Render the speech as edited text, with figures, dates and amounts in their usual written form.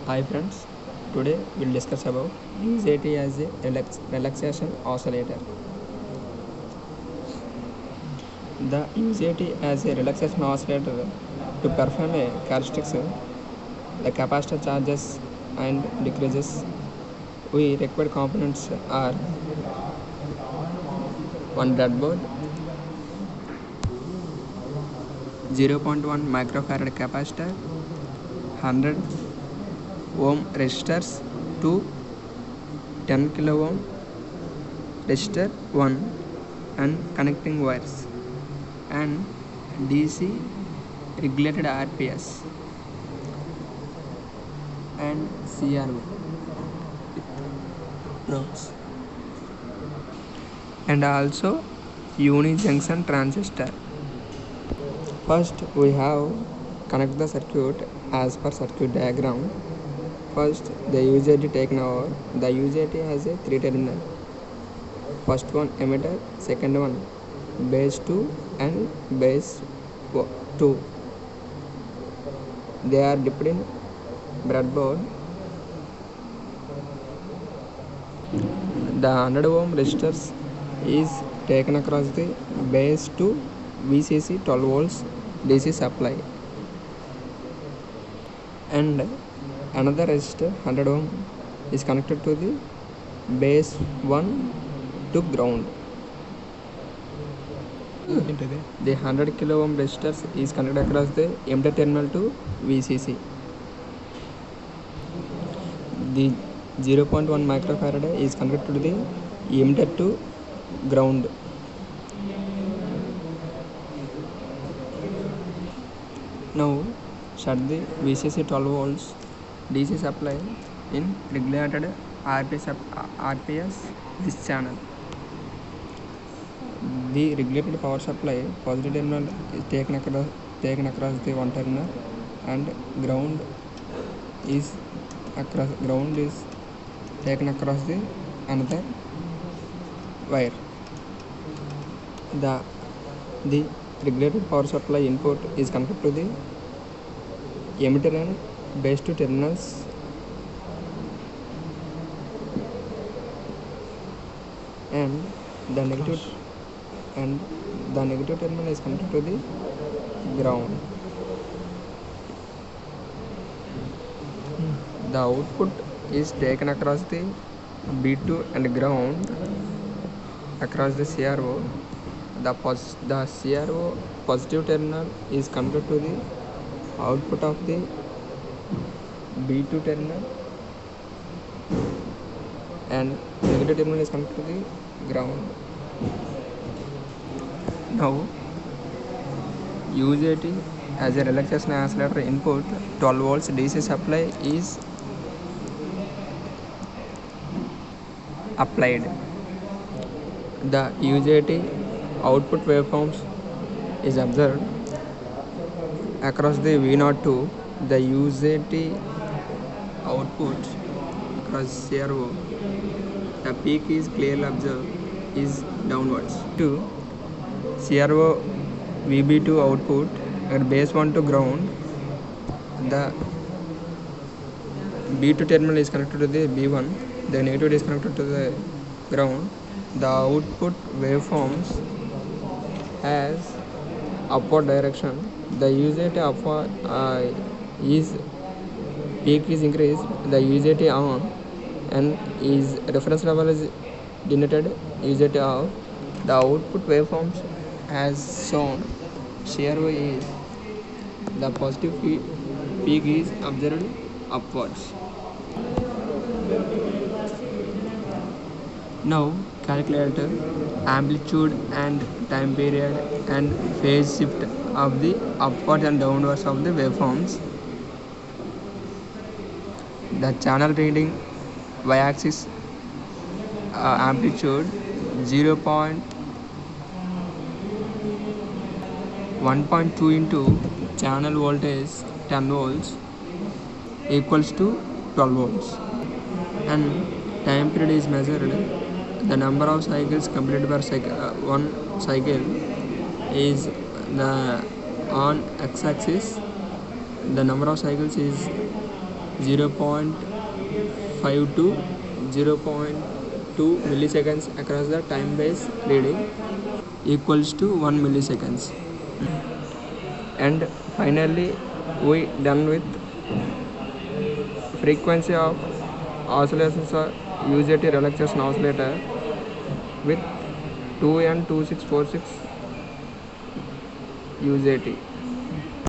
Hi friends, today we'll discuss about UJT as a relaxation oscillator. The UJT as a relaxation oscillator to perform a characteristic, the capacitor charges and decreases. We required components are one breadboard, 0.1 microfarad capacitor, 100 ohm resistors, 2 10 kilo ohm resistor 1 and connecting wires and DC regulated RPS and CRO probes and also uni-junction transistor. First we have connect the circuit as per circuit diagram. First the UJT taken over. The UJT has a 3 terminal. First one emitter, second one base 2 and base 2. They are dipped in breadboard. The 100 ohm resistors is taken across the base to VCC 12 volts DC supply, and another resistor 100 ohm is connected to the base 1 to ground. The 100 kilo ohm resistors is connected across the emitter terminal to VCC. The 0.1 microfarad is connected to the emitter to ground. Now shut the VCC 12 volts DC supply in regulated RPS this channel. The regulated power supply positive terminal is taken across the one terminal and ground is taken across the another wire. The regulated power supply input is connected to the emitter and base 2 terminals and the negative terminal is connected to the ground. The output is taken across the B2 and ground across the CRO. The CRO positive terminal is connected to the output of the B2 terminal and negative terminal is connected to the ground. Now UJT as a relaxation oscillator input 12 volts DC supply is applied. The UJT output waveforms is observed across the V02. The UJT output across CRO, the peak is clearly observed is downwards. To CRO VB2 output at base 1 to ground, the B2 terminal is connected to the B1, the negative is connected to the ground. The output waveforms has upward direction. The UJT upward is peak is increased, the UJT on and is reference level is denoted UJT off. The output waveforms as shown. CRO is the positive peak is observed upwards. Now calculate amplitude and time period and phase shift of the upwards and downwards of the waveforms. The channel reading y-axis amplitude 1.2 into channel voltage 10 volts equals to 12 volts, and time period is measured. The number of cycles completed per one cycle is the on x-axis. The number of cycles is 0.5 to 0.2 milliseconds across the time base reading equals to 1 milliseconds. And finally we done with frequency of oscillations of UJT relaxation oscillator with 2N2646 UJT.